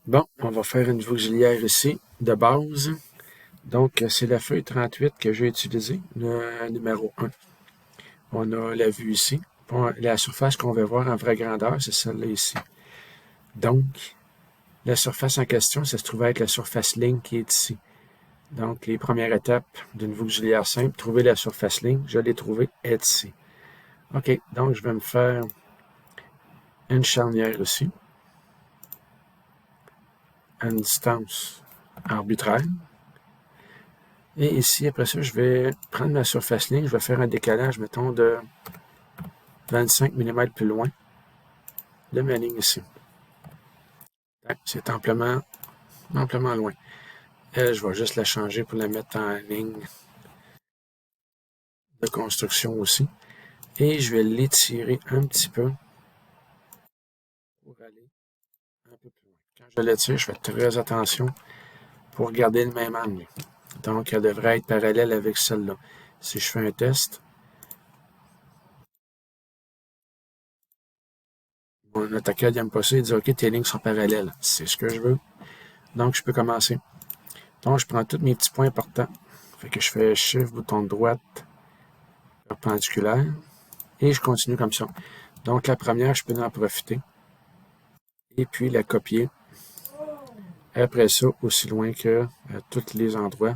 Bon, on va faire une nouveau auxiliaire ici, de base. Donc, c'est la feuille 38 que j'ai utilisée, le numéro 1. On a la vue ici. Bon, la surface qu'on va voir en vraie grandeur, c'est celle-là ici. Donc, la surface en question, ça se trouve être la surface ligne qui est ici. Donc, les premières étapes d'une vue auxiliaire simple, trouver la surface ligne, je l'ai trouvée, est ici. OK, donc je vais me faire une charnière ici, à une distance arbitraire. Et ici, après ça, je vais prendre ma surface ligne, je vais faire un décalage, mettons, de 25 mm plus loin de ma ligne ici. C'est amplement loin. Elle, je vais juste la changer pour la mettre en ligne de construction aussi. Et je vais l'étirer un petit peu pour aller un peu plus loin. Quand je l'étire, je fais très attention pour garder le même angle. Donc, elle devrait être parallèle avec celle-là. Si je fais un test, mon AutoCAD n'aime pas ça, il dit « Ok, tes lignes sont parallèles. » C'est ce que je veux. Donc, je peux commencer. Donc, je prends tous mes petits points importants. Fait que je fais Shift, bouton de droite, perpendiculaire. Et je continue comme ça. Donc, la première, je peux en profiter. Et puis, la copier. Après ça, aussi loin que à tous les endroits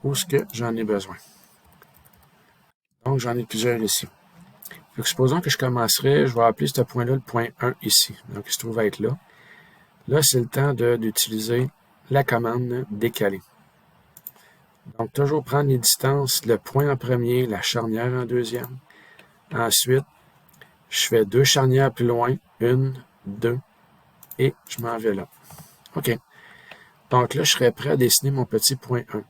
où ce que j'en ai besoin. Donc, j'en ai plusieurs ici. Fait que supposons que je commencerai, je vais appeler ce point-là le point 1 ici. Donc, il se trouve être là. Là, c'est le temps d'utiliser la commande décaler. Donc, toujours prendre les distances, le point en premier, la charnière en deuxième. Ensuite, je fais deux charnières plus loin, une, deux, et je m'en vais là. OK. Donc là, je serais prêt à dessiner mon petit point 1.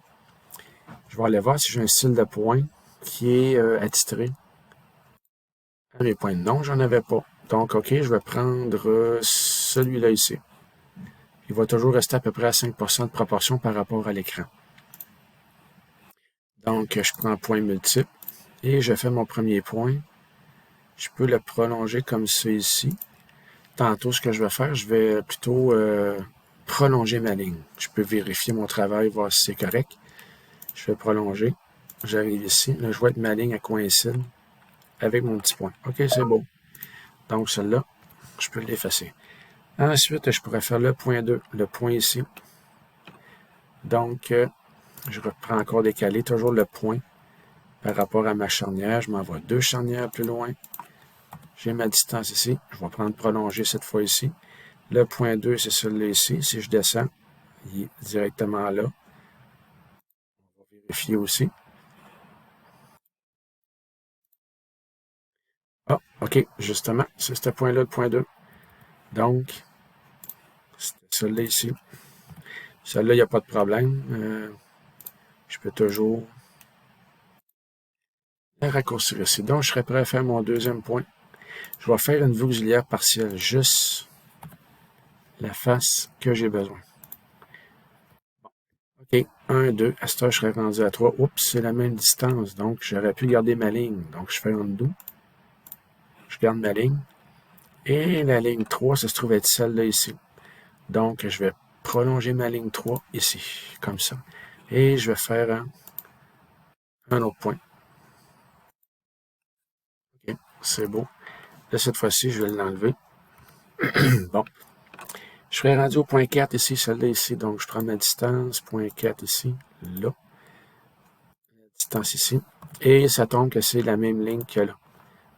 Je vais aller voir si j'ai un style de point qui est attitré à mes points. Non, j'en avais pas. Donc, OK, je vais prendre celui-là ici. Il va toujours rester à peu près à 5% de proportion par rapport à l'écran. Donc, je prends point multiple et je fais mon premier point. Je peux le prolonger comme ça ici. Tantôt, ce que je vais faire, je vais plutôt prolonger ma ligne. Je peux vérifier mon travail, voir si c'est correct. Je vais prolonger. J'arrive ici. Là, je vois que ma ligne elle coïncide avec mon petit point. OK, c'est beau. Donc, celle-là, je peux l'effacer. Ensuite, je pourrais faire le point 2, le point ici. Donc, je reprends encore décaler, toujours le point par rapport à ma charnière. Je m'envoie deux charnières plus loin. J'ai ma distance ici. Je vais prendre prolonger cette fois ici. Le point 2, c'est celui-là ici. Si je descends, il est directement là. On va vérifier aussi. Ah, OK, justement, c'est ce point-là, le point 2. Donc, c'était celui-là ici. Celui-là, il n'y a pas de problème. Je peux toujours la raccourcir ici. Donc, je serais prêt à faire mon deuxième point. Je vais faire une vue auxiliaire partielle, juste la face que j'ai besoin. OK, 1, 2, à cette heure, je serais rendu à 3. Oups, c'est la même distance, donc j'aurais pu garder ma ligne. Donc, je fais undo. Je garde ma ligne. Et la ligne 3, ça se trouve être celle-là ici. Donc, je vais prolonger ma ligne 3 ici, comme ça. Et je vais faire un autre point. OK, c'est beau. Là, cette fois-ci, je vais l'enlever. Bon. Je serais rendu au point 4 ici, celle-là ici. Donc, je prends ma distance, point 4 ici, là. La distance ici. Et ça tombe que c'est la même ligne que là.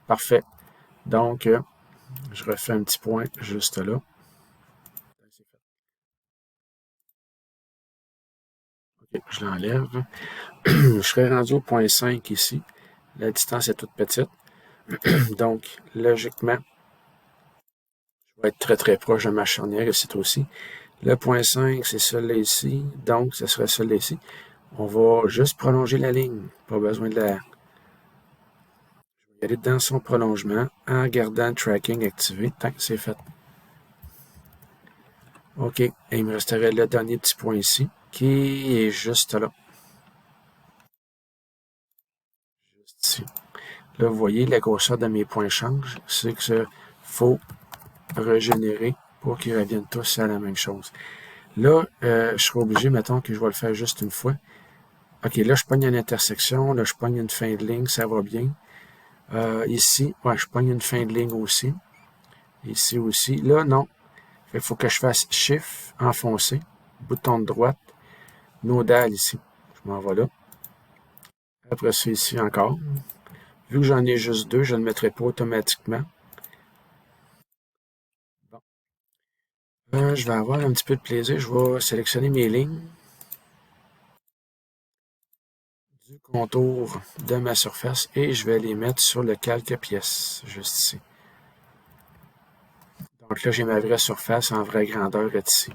Parfait. Donc, je refais un petit point juste là. OK, je l'enlève. Je serais rendu au point 5 ici. La distance est toute petite. Donc, logiquement, je vais être très très proche de ma charnière ici aussi. Le point 5, c'est celui-là ici. Donc, ce serait celui-là ici. On va juste prolonger la ligne. Pas besoin de la... Je vais aller dans son prolongement en gardant le tracking activé. Tant que c'est fait. OK. Et il me resterait le dernier petit point ici, qui est juste là. Juste ici. Là, vous voyez, la grosseur de mes points change. C'est que faut régénérer pour qu'ils reviennent tous à la même chose. Là, je serai obligé, mettons que je vais le faire juste une fois. OK, là, je pogne une intersection, là, je pogne une fin de ligne, ça va bien. Ici, ouais, je pogne une fin de ligne aussi. Ici aussi. Là, non. Il faut que je fasse Shift, enfoncer, bouton de droite, nodal ici. Je m'en vais là. Après ça, ici encore. Vu que j'en ai juste deux, je ne le mettrai pas automatiquement. Bon. Je vais avoir un petit peu de plaisir. Je vais sélectionner mes lignes du contour de ma surface et je vais les mettre sur le calque pièce, juste ici. Donc là, j'ai ma vraie surface en vraie grandeur est ici.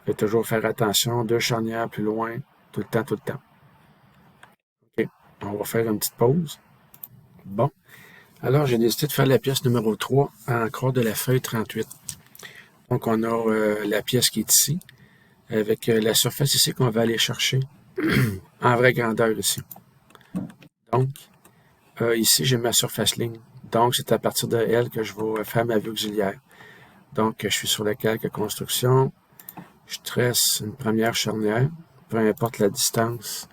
Je vais toujours faire attention, deux charnières plus loin, tout le temps, tout le temps. OK, on va faire une petite pause. Bon, alors j'ai décidé de faire la pièce numéro 3 en croix de la feuille 38. Donc on a la pièce qui est ici, avec la surface ici qu'on va aller chercher en vraie grandeur ici. Donc, ici j'ai ma surface ligne. Donc c'est à partir de elle que je vais faire ma vue auxiliaire. Donc je suis sur le calque construction, je tresse une première charnière, peu importe la distance,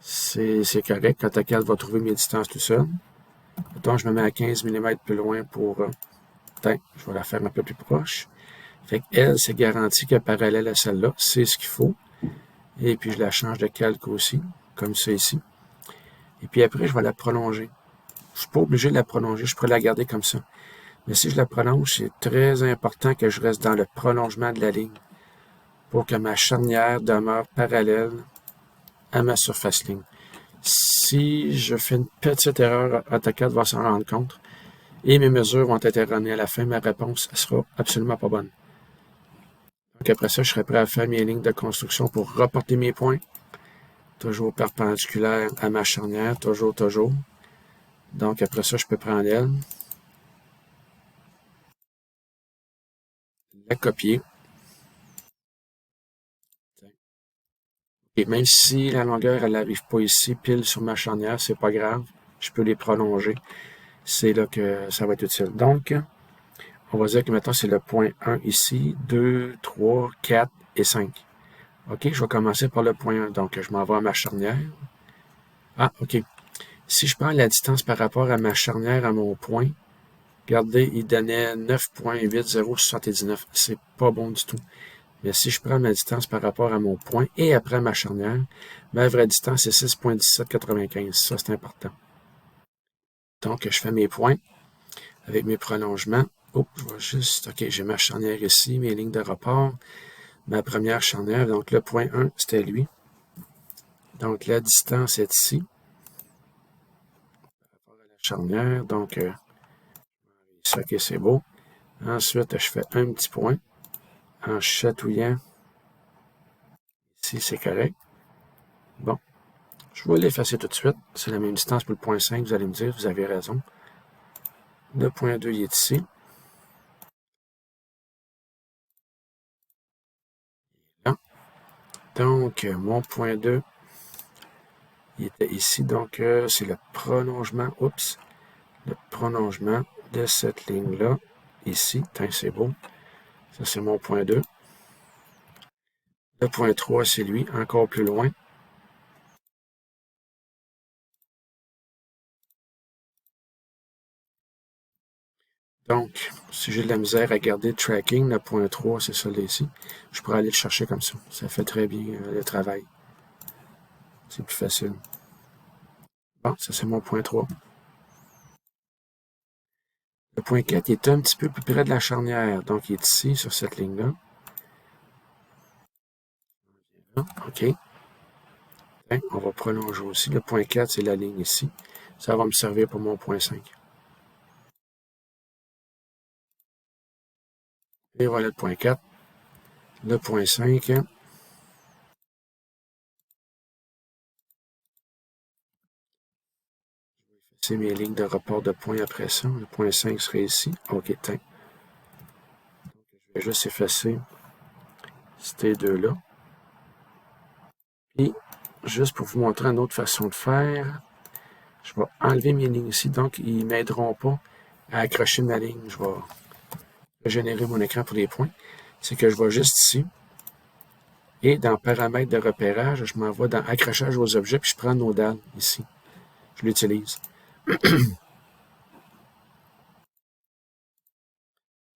c'est correct. AutoCAD va trouver mes distances tout seul. Donc je me mets à 15 mm plus loin pour... je vais la faire un peu plus proche. Fait qu'elle, c'est garanti qu'elle est parallèle à celle-là. C'est ce qu'il faut. Et puis je la change de calque aussi, comme ça ici. Et puis après, je vais la prolonger. Je ne suis pas obligé de la prolonger, je pourrais la garder comme ça. Mais si je la prolonge, c'est très important que je reste dans le prolongement de la ligne pour que ma charnière demeure parallèle à ma surface ligne. Si je fais une petite erreur, AutoCAD va s'en rendre compte et mes mesures vont être erronées à la fin. Ma réponse sera absolument pas bonne. Donc après ça, je serai prêt à faire mes lignes de construction pour reporter mes points. Toujours perpendiculaire à ma charnière, toujours. Donc après ça, je peux prendre elle, la copier. Et même si la longueur, elle n'arrive pas ici, pile sur ma charnière, c'est pas grave. Je peux les prolonger. C'est là que ça va être utile. Donc, on va dire que maintenant, c'est le point 1 ici, 2, 3, 4 et 5. OK, je vais commencer par le point 1. Donc, je m'en vais à ma charnière. Ah, OK. Si je prends la distance par rapport à ma charnière à mon point, regardez, il donnait 9.8079. C'est pas bon du tout. Mais si je prends ma distance par rapport à mon point et après ma charnière, ma vraie distance est 6.1795. Ça, c'est important. Donc, je fais mes points avec mes prolongements. Oh, je vois juste, OK, j'ai ma charnière ici, mes lignes de rapport. Ma première charnière, donc le point 1, c'était lui. Donc, la distance est ici. Par rapport à la charnière, donc, OK, c'est beau. Ensuite, je fais un petit point en chatouillant. Ici, c'est correct. Bon, je vais l'effacer tout de suite. C'est la même distance pour le point 5, vous allez me dire, vous avez raison. Le point 2, il est ici. Là. Donc, mon point 2, il était ici. Donc, c'est le prolongement, le prolongement de cette ligne-là, ici. C'est beau. Ça, c'est mon point 2. Le point 3, c'est lui, encore plus loin. Donc, si j'ai de la misère à garder le tracking, le point 3, c'est celui ici. Je pourrais aller le chercher comme ça. Ça fait très bien le travail. C'est plus facile. Bon, ça c'est mon point 3. Le point 4 il est un petit peu plus près de la charnière. Donc, il est ici, sur cette ligne-là. OK. On va prolonger aussi. Le point 4, c'est la ligne ici. Ça va me servir pour mon point 5. Et voilà le point 4. Le point 5. C'est mes lignes de report de points après ça. Le point 5 serait ici. OK, je vais juste effacer ces deux-là. Et juste pour vous montrer une autre façon de faire, je vais enlever mes lignes ici. Donc, ils ne m'aideront pas à accrocher ma ligne. Je vais générer mon écran pour les points, c'est que je vais juste ici, et dans paramètres de repérage, je m'en vais dans accrochage aux objets, puis je prends Nodal ici. Je l'utilise. Je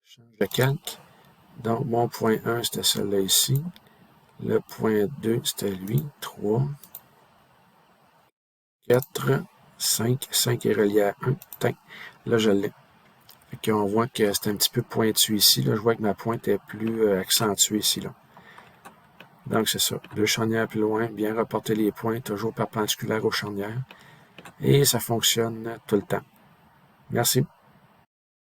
change de calque. Donc, mon point 1, c'était celle-là ici. Le point 2, c'était lui. 3, 4, 5. 5 est relié à 1. Tain. Là, je l'ai. On voit que c'est un petit peu pointu ici. Là, je vois que ma pointe est plus accentuée ici. Là. Donc, c'est ça. 2 charnières plus loin, bien reporter les points, toujours perpendiculaires aux charnières. Et ça fonctionne tout le temps. Merci.